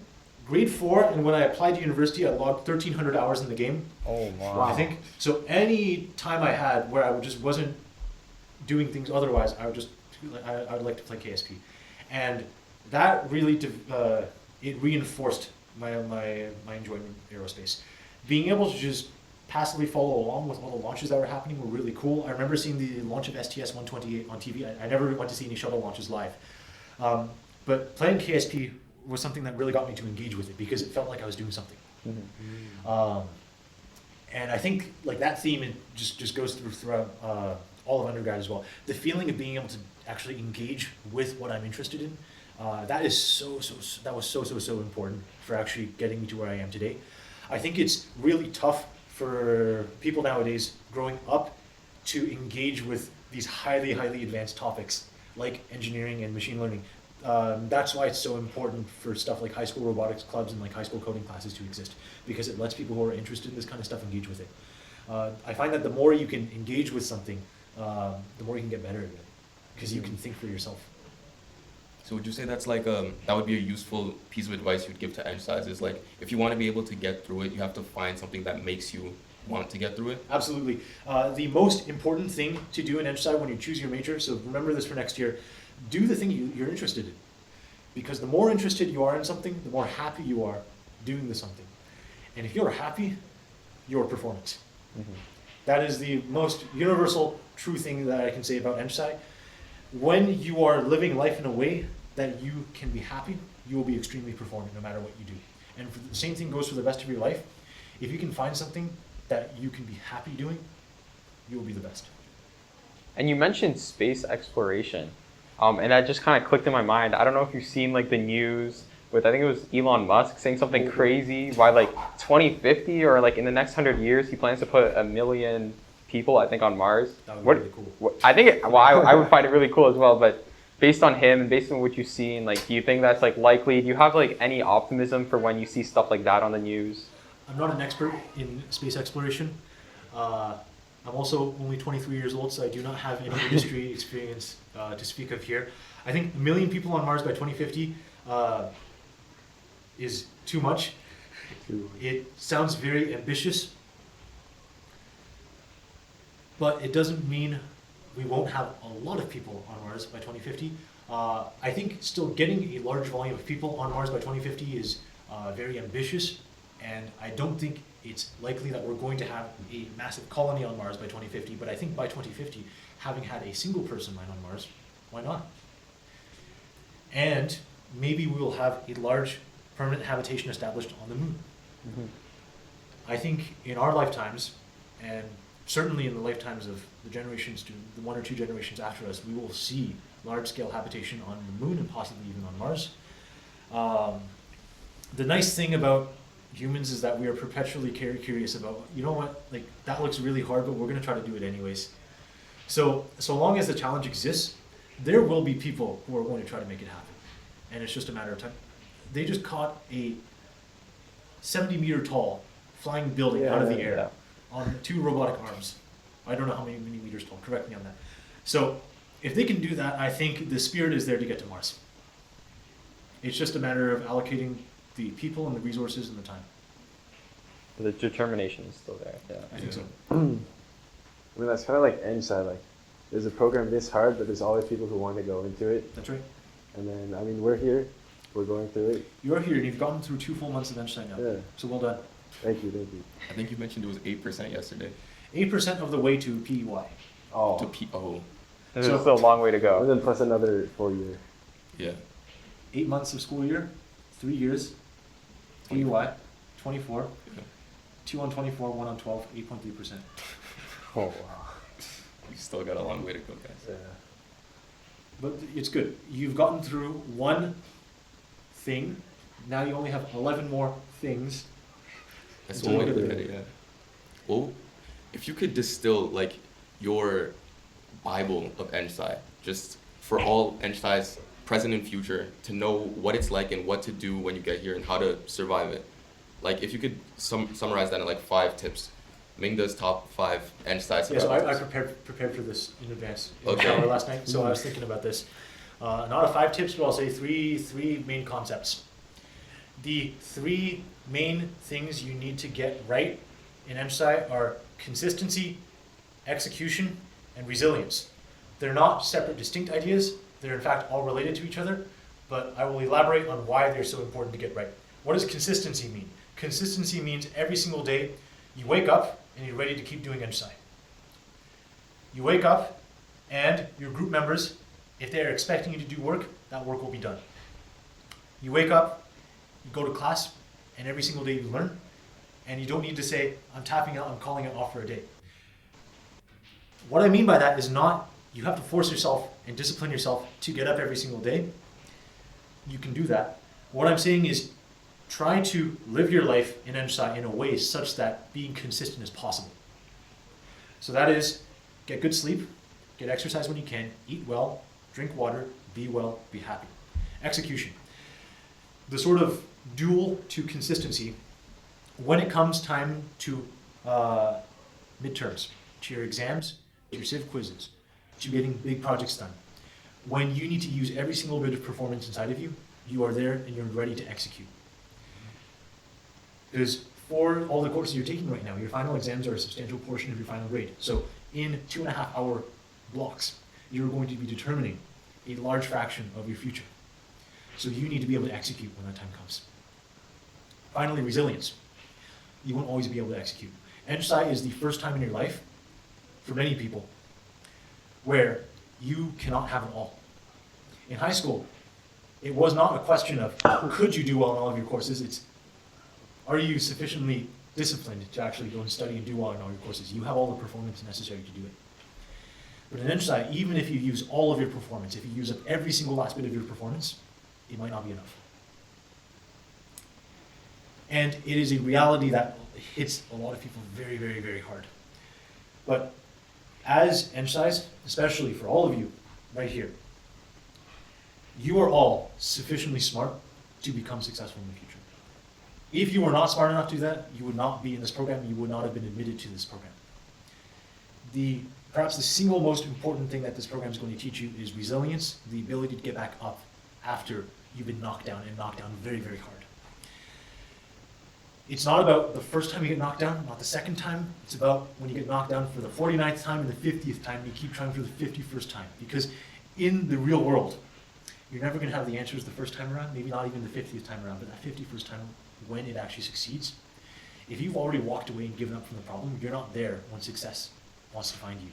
grade 4 and when I applied to university, I logged 1,300 hours in the game. Oh wow. I think. So any time I had where I just wasn't doing things otherwise, I would like to play KSP. And that really, it reinforced my enjoyment in aerospace. Being able to just passively follow along with all the launches that were happening were really cool. I remember seeing the launch of STS-128 on TV. I never went to see any shuttle launches live. But playing KSP was something that really got me to engage with it because it felt like I was doing something. And I think like that theme it just goes throughout all of undergrad as well. The feeling of being able to actually engage with what I'm interested in, that was so important for actually getting me to where I am today. I think it's really tough for people nowadays growing up to engage with these highly advanced topics like engineering and machine learning. That's why it's so important for stuff like high school robotics clubs and like high school coding classes to exist, because it lets people who are interested in this kind of stuff engage with it. I find that the more you can engage with something, the more you can get better at it, because you can think for yourself. So would you say that's like that would be a useful piece of advice you'd give to EngSci? Is like, if you want to be able to get through it, you have to find something that makes you want to get through it? Absolutely. The most important thing to do in EngSci when you choose your major, so remember this for next year, do the thing you're interested in. Because the more interested you are in something, the more happy you are doing the something. And if you're happy, your performance. Mm-hmm. That is the most universal true thing that I can say about EngSci. When you are living life in a way that you can be happy, you will be extremely performant no matter what you do. And the same thing goes for the rest of your life. If you can find something that you can be happy doing, you will be the best. And you mentioned space exploration, and that just kind of clicked in my mind. I don't know if you've seen like the news with, I think it was Elon Musk saying something crazy by like 2050 or like in the next 100 years, he plans to put 1 million people, I think, on Mars. That would be really cool. I think, I would find it really cool as well, but based on him and based on what you've seen, like, do you think that's like likely? Do you have like any optimism for when you see stuff like that on the news? I'm not an expert in space exploration. I'm also only 23 years old, so I do not have any industry experience to speak of here. I think 1 million people on Mars by 2050 is too much. It sounds very ambitious, but it doesn't mean we won't have a lot of people on Mars by 2050. I think still getting a large volume of people on Mars by 2050 is very ambitious, and I don't think it's likely that we're going to have a massive colony on Mars by 2050, but I think by 2050, having had a single person land on Mars, why not? And maybe we will have a large permanent habitation established on the moon. Mm-hmm. I think in our lifetimes, and certainly in the lifetimes of the generations to the 1 or 2 generations after us, we will see large-scale habitation on the moon and possibly even on Mars. The nice thing about humans is that we are perpetually curious about, you know what, like that looks really hard, but we're going to try to do it anyways. So long as the challenge exists, there will be people who are going to try to make it happen. And it's just a matter of time. They just caught a 70-meter tall flying building out of the air on 2 robotic arms. I don't know how many meters tall, correct me on that. So if they can do that, I think the spirit is there to get to Mars. It's just a matter of allocating the people and the resources and the time. The determination is still there. Yeah. I think so. I mean, that's kind of like EngSci. Like, there's a program this hard, but there's always people who want to go into it. That's right. And then, I mean, we're here. We're going through it. You're here and you've gotten through 2 full months of EngSci now. Yeah. So well done. Thank you. I think you mentioned it was 8% yesterday. 8% of the way to PEY. Oh. To PO. There's So- still a long way to And go. then plus another 4 year. Yeah. 8 months of school year, 3 years, PEY, 24, Yeah. 2 on 24, 1 on 12, 8.3%. Oh, wow. You still got a long way to go, guys. Yeah. But it's good. You've gotten through 1 thing. Now you only have 11 more things. That's Until one way you to get look at there. it, yeah. Well, if you could distill like your Bible of EngSci, just for all EngSci's present and future, to know what it's like and what to do when you get here and how to survive it. Like if you could summarize that in like 5 tips. Mingde's top 5 EngSci Yeah, so I survivors. prepared for this in advance in Okay. the shower last night, so I was thinking about this. Not a 5 tips, but I'll say three main concepts. The 3 main things you need to get right in EngSci are consistency, execution, and resilience. They're not separate, distinct ideas. They're in fact all related to each other, but I will elaborate on why they're so important to get right. What does consistency mean? Consistency means every single day you wake up and you're ready to keep doing EngSci. You wake up and your group members, if they're expecting you to do work, that work will be done. You wake up, you go to class, and every single day you learn, and you don't need to say, I'm tapping out, I'm calling it off for a day. What I mean by that is not, you have to force yourself and discipline yourself to get up every single day. You can do that. What I'm saying is, try to live your life in EngSci in a way such that being consistent is possible. So that is, get good sleep, get exercise when you can, eat well, Drink water, be well, be happy. Execution. The sort of dual to consistency when it comes time to midterms, to your exams, to your civ quizzes, to getting big projects done. When you need to use every single bit of performance inside of you, you are there and you're ready to execute. Because for all the courses you're taking right now, your final exams are a substantial portion of your final grade. So in 2.5 hour blocks, you're going to be determining a large fraction of your future. So you need to be able to execute when that time comes. Finally, resilience. You won't always be able to execute. EngSci is the first time in your life, for many people, where you cannot have it all. In high school, it was not a question of could you do well in all of your courses, it's are you sufficiently disciplined to actually go and study and do well in all your courses? You have all the performance necessary to do it. But in EngSci, even if you use all of your performance, if you use up every single last bit of your performance, it might not be enough. And it is a reality that hits a lot of people very, very, very hard. But as EngSci's, especially for all of you right here, you are all sufficiently smart to become successful in the future. If you were not smart enough to do that, you would not be in this program, you would not have been admitted to this program. Perhaps the single most important thing that this program is going to teach you is resilience, the ability to get back up after you've been knocked down and knocked down very, very hard. It's not about the first time you get knocked down, not the second time. It's about when you get knocked down for the 49th time and the 50th time, you keep trying for the 51st time. Because in the real world, you're never going to have the answers the first time around, maybe not even the 50th time around, but that 51st time when it actually succeeds. If you've already walked away and given up from the problem, you're not there when success wants to find you.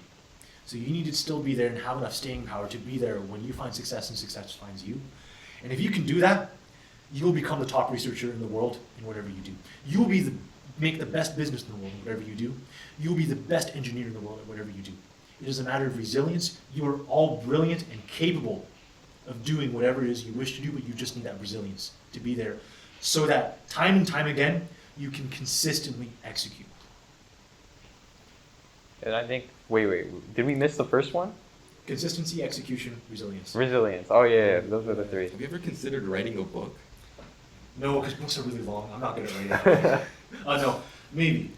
So you need to still be there and have enough staying power to be there when you find success and success finds you. And if you can do that, you'll become the top researcher in the world in whatever you do. You'll make the best business in the world in whatever you do. You'll be the best engineer in the world at whatever you do. It is a matter of resilience. You are all brilliant and capable of doing whatever it is you wish to do, but you just need that resilience to be there so that time and time again, you can consistently execute. And I think, wait, did we miss the first one? Consistency, execution, resilience. Resilience. Oh yeah, those are the three. Have you ever considered writing a book? No, because books are really long. I'm not good at writing. No, maybe.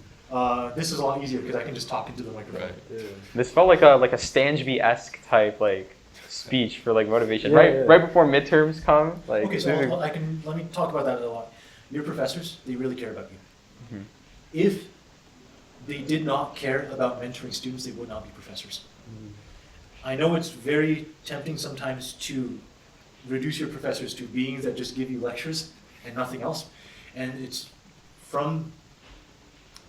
This is a lot easier because I can just talk into the microphone. Right. Yeah. This felt like a Stange-esque type like speech for like motivation. Yeah, right yeah. right before midterms come. Like Okay, so let me talk about that a lot. Your professors, they really care about you. Mhm. If they did not care about mentoring students, they would not be professors. I know it's very tempting sometimes to reduce your professors to beings that just give you lectures and nothing else. And it's from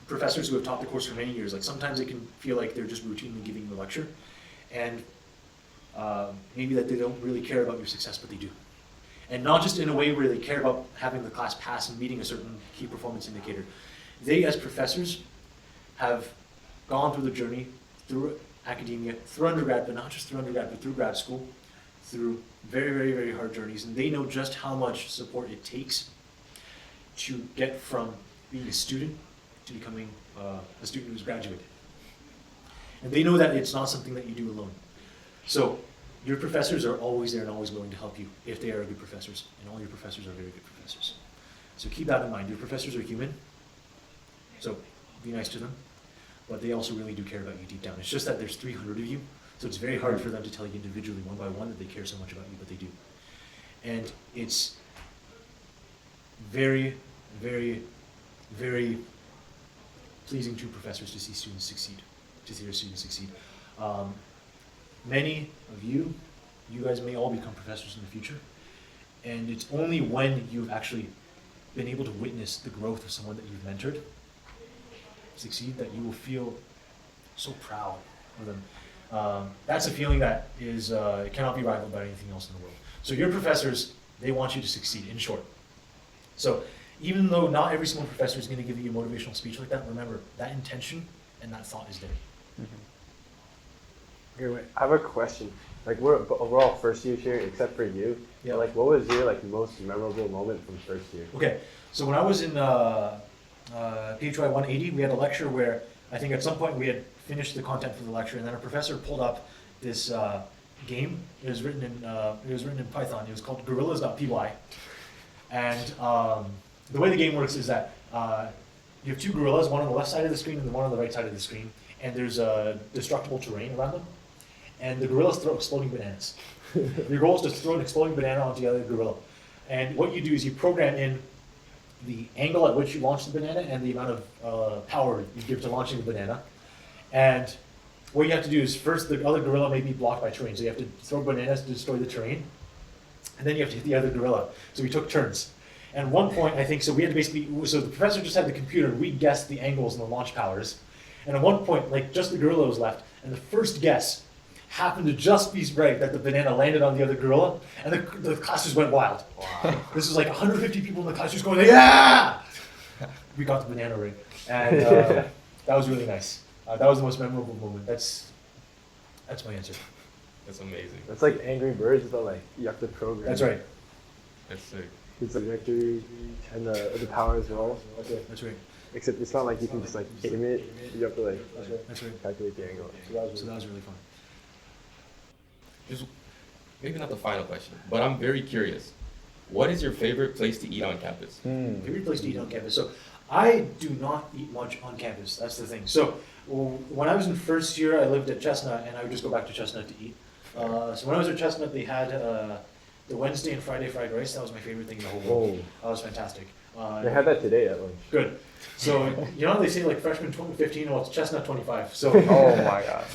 professors who have taught the course for many years. Like sometimes it can feel like they're just routinely giving you a lecture. And maybe that they don't really care about your success, but they do. And not just in a way where they care about having the class pass and meeting a certain key performance indicator. They, as professors, have gone through the journey, through academia, through undergrad, but not just through undergrad, but through grad school, through very, very, very hard journeys. And they know just how much support it takes to get from being a student to becoming a student who's graduated. And they know that it's not something that you do alone. So your professors are always there and always willing to help you if they are good professors. And all your professors are very good professors. So keep that in mind. Your professors are human. So be nice to them. But they also really do care about you deep down. It's just that there's 300 of you, so it's very hard for them to tell you individually, one by one, that they care so much about you, but they do. And it's very, very, very pleasing to professors to see students succeed, to see their students succeed. Many of you guys may all become professors in the future, and it's only when you've actually been able to witness the growth of someone that you've mentored succeed that you will feel so proud of them. That's a feeling that is it cannot be rivaled by anything else in the world. So your professors, they want you to succeed, in short. So even though not every single professor is going to give you a motivational speech like that, remember, that intention and that thought is there. Okay, wait, I have a question. Like we're all first years here except for you. Yeah. Like what was your most memorable moment from first year? Okay, so when I was in PHY 180, we had a lecture where I think at some point we had finished the content for the lecture, and then our professor pulled up this game. It was written in Python. It was called gorillas.py. And the way the game works is that you have two gorillas, one on the left side of the screen and the one on the right side of the screen. And there's destructible terrain around them. And the gorillas throw exploding bananas. Your goal is to throw an exploding banana onto the other gorilla. And what you do is you program in the angle at which you launch the banana and the amount of power you give to launching the banana. And what you have to do is first the other gorilla may be blocked by terrain. So you have to throw bananas to destroy the terrain. And then you have to hit the other gorilla. So we took turns. And at one point, I think, so we had to so the professor just had the computer and we guessed the angles and the launch powers. And at one point, like just the gorilla was left. And the first guess happened to just be right that the banana landed on the other gorilla, and the class just went wild. Wow. This was like 150 people in the class just going, yeah! We got the banana ring. And that was really nice. That was the most memorable moment. That's my answer. That's amazing. That's like Angry Birds, but like you have to program. That's right. That's sick. It's the trajectory and the power as well. That's right. Except it's not like you can just like aim it. You have to like That's right. calculate the angle. So that was really fun. Just maybe not the final question, but I'm very curious. What is your favorite place to eat on campus? Favorite place to eat on campus. So I do not eat much on campus. That's the thing. So when I was in first year, I lived at Chestnut, and I would just go back to Chestnut to eat. So when I was at Chestnut, they had the Wednesday and Friday fried rice. That was my favorite thing in the whole world. That was fantastic. They had that today at lunch. Good. So you know they say like freshman 15, well it's Chestnut 25. So Oh my god.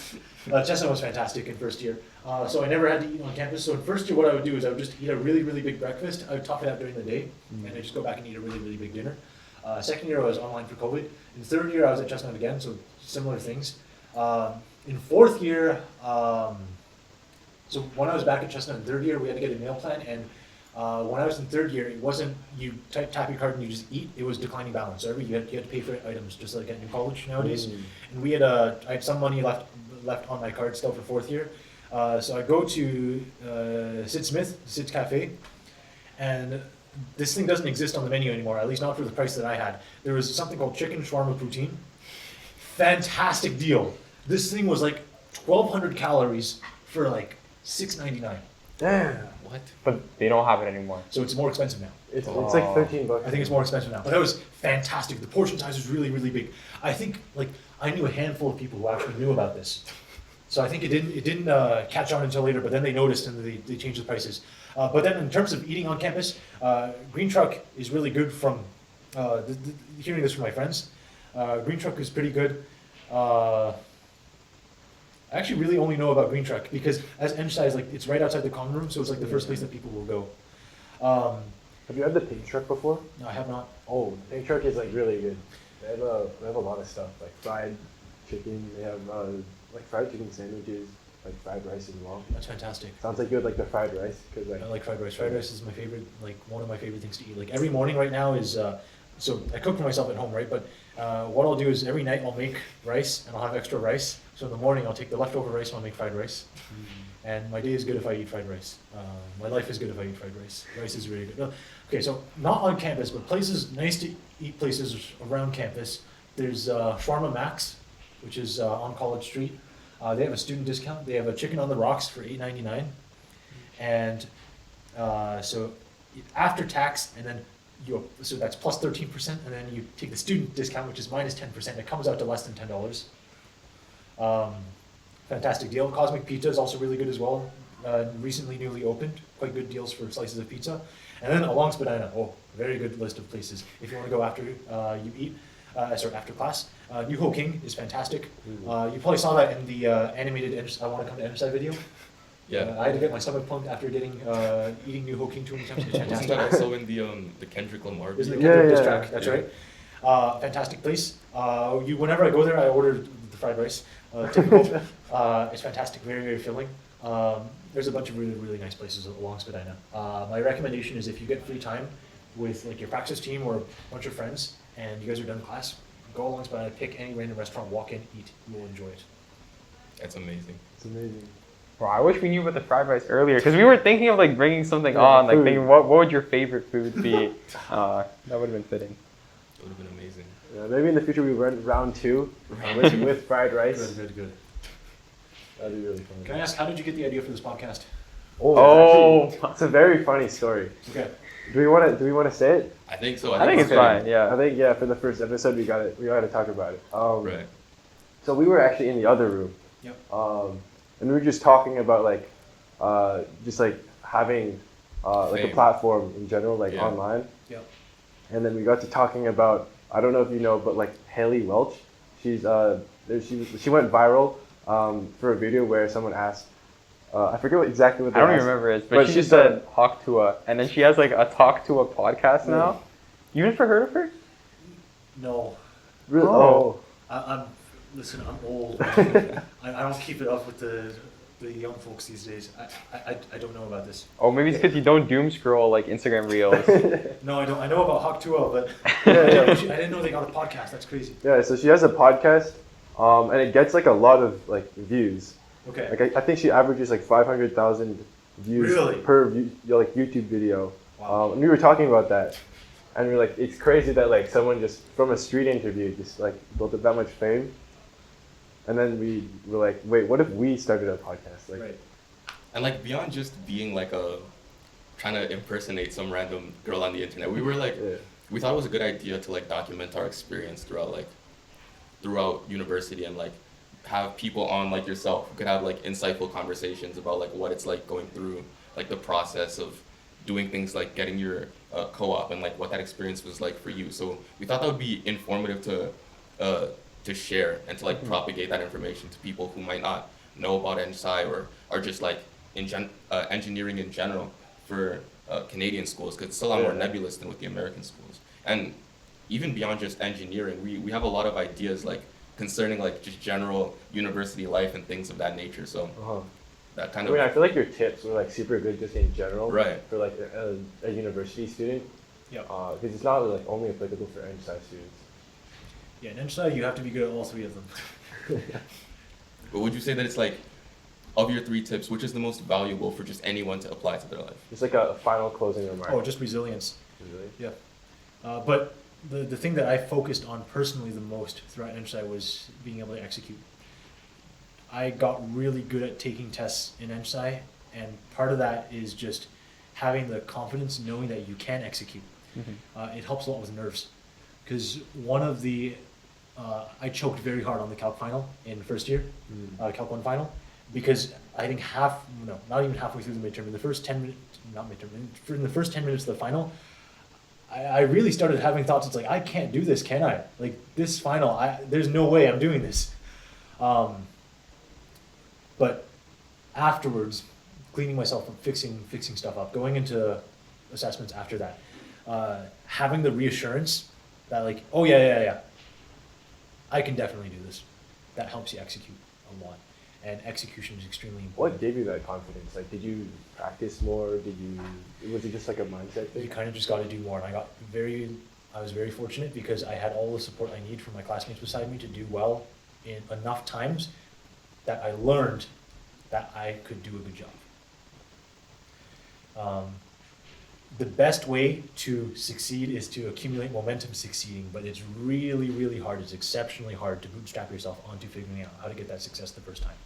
Chestnut was fantastic in first year. So I never had to eat on campus. So in first year, what I would do is I would just eat a really, really big breakfast. I would top it out during the day, and I'd just go back and eat a really, really big dinner. Second year, I was online for COVID. In third year, I was at Chestnut again, so similar things. In fourth year, so when I was back at Chestnut in third year, we had to get a meal plan, and when I was in third year, it wasn't you tap your card and you just eat. It was declining balance. So you had to pay for items, just like at New College nowadays. And we had I had some money left on my card still for fourth year. So I go to Sid Smith, Sid's Cafe, and this thing doesn't exist on the menu anymore, at least not for the price that I had. There was something called chicken shawarma poutine. Fantastic deal. This thing was like 1,200 calories for like $6.99. Damn. What? But they don't have it anymore. So it's more expensive now. It's like $13. I think it's more expensive now, but that was fantastic. The portion size was really, really big. I think like I knew a handful of people who actually knew about this. So I think it didn't catch on until later, but then they noticed and they changed the prices. But then in terms of eating on campus, Green Truck is really good from, hearing this from my friends. Green Truck is pretty good. I actually really only know about Green Truck because as EngSci is like, it's right outside the common room, so it's like the first place that people will go. Have you had the pink truck before? No, I have not. Oh, the pink truck is like really good. They have a lot of stuff like fried chicken. They have like fried chicken sandwiches, like fried rice as well. That's fantastic. Sounds like you would like the fried rice because like I like fried rice. Fried rice is my favorite, like one of my favorite things to eat. Like every morning right now is, so I cook for myself at home, right? But what I'll do is every night I'll make rice and I'll have extra rice. So in the morning I'll take the leftover rice and I'll make fried rice. And my day is good if I eat fried rice. My life is good if I eat fried rice. Rice is really good. Okay, so not on campus, but places, nice to eat places around campus. There's Shawarma Max, which is on College Street. They have a student discount. They have a chicken on the rocks for $8.99. And so after tax, and then so that's plus 13%, and then you take the student discount, which is minus 10%. It comes out to less than $10. Fantastic deal. Cosmic Pizza is also really good as well. Recently newly opened. Quite good deals for slices of pizza. And then Along Spadina. Oh, very good list of places. If you want to go after you eat, after class. New Ho King is fantastic. You probably saw that in the animated I Want to Come to EngSci video. Yeah. I had to get my stomach pumped after eating New Ho King too many times. It's Wasn't fantastic. that also in the Kendrick Lamar Isn't it video? Kendrick diss Yeah, track? That's right. Fantastic place. Whenever I go there, I order the fried rice. Typical. It's fantastic. Very, very filling. There's a bunch of really, really nice places along Spadina. My recommendation is if you get free time with like your praxis team or a bunch of friends and you guys are done class, go along Spadina, pick any random restaurant, walk in, eat. You will enjoy it. That's amazing. it's amazing. Bro, I wish we knew about the fried rice earlier because we were thinking of like bringing something Yeah, on, like food. thinking what would your favorite food be? That would have been fitting. It would have been amazing. Yeah, maybe in the future we run round 2 with fried rice. Good. That'd be really fun. Can I ask, how did you get the idea for this podcast? Oh. It's a very funny story. Okay. Do we want to say it? I think so. I think it's fine. Yeah. I think for the first episode we got to talk about it. Right. So we were actually in the other room. Yep. And we were just talking about like just like having like a Fame. platform in general, like Yeah. online. Yep. And then we got to talking about, I don't know if you know, but like Haley Welch, she went viral for a video where someone asked, I forget exactly what they I don't asked. even remember it, but but she she just said- said Talk to a, and then she has like a Talk to a podcast Yeah. now. You never heard of her? No. Really? Oh. Listen, I'm old. I don't keep it up with the young folks these days. I don't know about this. Oh, maybe it's because you don't doom scroll like Instagram reels. No, I don't. I know about Hawk2O, but Yeah. I didn't know they got a podcast. That's crazy. Yeah, so she has a podcast, and it gets like a lot of like views. Okay. Like I think she averages like 500,000 views Really? per like YouTube video. Wow. And we were talking about that, and we were like, it's crazy that like someone just from a street interview just like built up that much fame. And then we were like, wait, what if we started a podcast? Like, Right. And like beyond just being like trying to impersonate some random girl on the internet, we were like, yeah. we thought it was a good idea to like document our experience throughout university and like have people on like yourself who could have like insightful conversations about like what it's like going through like the process of doing things like getting your co-op and like what that experience was like for you. So we thought that would be informative to share and to like propagate that information to people who might not know about EngSci or are just like engineering in general for Canadian schools, because it's a lot more Yeah. nebulous than with the American schools. And even beyond just engineering, we have a lot of ideas like concerning like just general university life and things of that nature. So Uh-huh. that kind I mean, I of feel like your tips were like super good just in general. Right. For like a university student. Yeah. Because it's not like only applicable for EngSci students. Yeah, in EngSci, you have to be good at all three of them. but would you say that it's like, of your 3 tips, which is the most valuable for just anyone to apply to their life? Just like a final closing remark. Oh, just resilience. Really? Yeah. But the thing that I focused on personally the most throughout EngSci was being able to execute. I got really good at taking tests in EngSci, and part of that is just having the confidence knowing that you can execute. It helps a lot with nerves, because one of the I choked very hard on the Calc final in first year, Calc 1 final, because I think not even halfway through the midterm, in the first 10 minutes, not midterm, in the first 10 minutes of the final, I really started having thoughts. It's like, I can't do this, can I? Like this final, there's no way I'm doing this. But afterwards, cleaning myself up, fixing stuff up, going into assessments after that, having the reassurance that like, oh yeah, I can definitely do this. That helps you execute a lot, and execution is extremely important. What gave you that confidence? Like, did you practice more? Was it just like a mindset You thing? kind of just got to do more, and I was very fortunate because I had all the support I need from my classmates beside me to do well in enough times that I learned that I could do a good job. The best way to succeed is to accumulate momentum succeeding, but it's really, really hard. It's exceptionally hard to bootstrap yourself onto figuring out how to get that success the first time.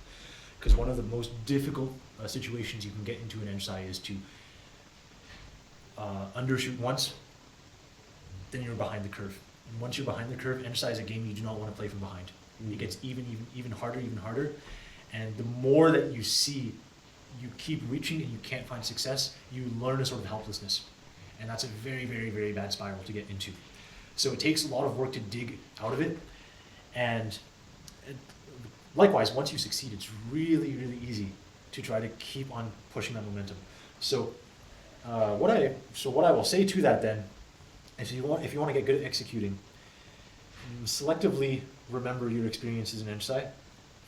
Because one of the most difficult situations you can get into in EngSci is to undershoot once, then you're behind the curve. And once you're behind the curve, EngSci is a game you do not want to play from behind. It gets even harder. And the more that you see you keep reaching and you can't find success, you learn a sort of helplessness. And that's a very, very, very bad spiral to get into. So it takes a lot of work to dig out of it. And likewise, once you succeed, it's really, really easy to try to keep on pushing that momentum. So what I will say to that then, if you want to get good at executing, selectively remember your experiences in EngSci.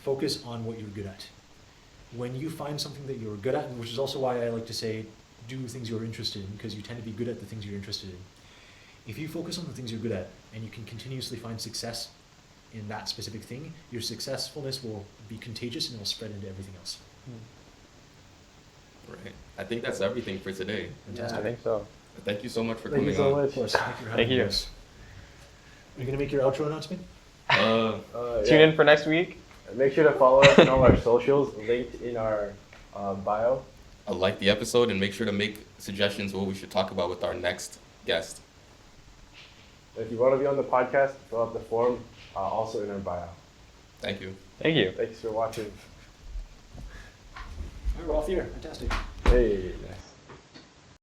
Focus on what you're good at. When you find something that you're good at, which is also why I like to say do things you're interested in, because you tend to be good at the things you're interested in. If you focus on the things you're good at and you can continuously find success in that specific thing, your successfulness will be contagious and it will spread into everything else. Right. I think that's everything for today. Fantastic. I think so. Thank you so much for Thank you coming so on. much. Of course. Thank you for Thank having you. us. Are you going to make your outro announcement? Uh, Tune in for next week. Make sure to follow us on all our socials, linked in our bio. Like the episode and make sure to make suggestions what we should talk about with our next guest. If you want to be on the podcast, fill out the form, also in our bio. Thank you. Thank you. Thanks for watching. We're off the air. Fantastic. Hey, nice.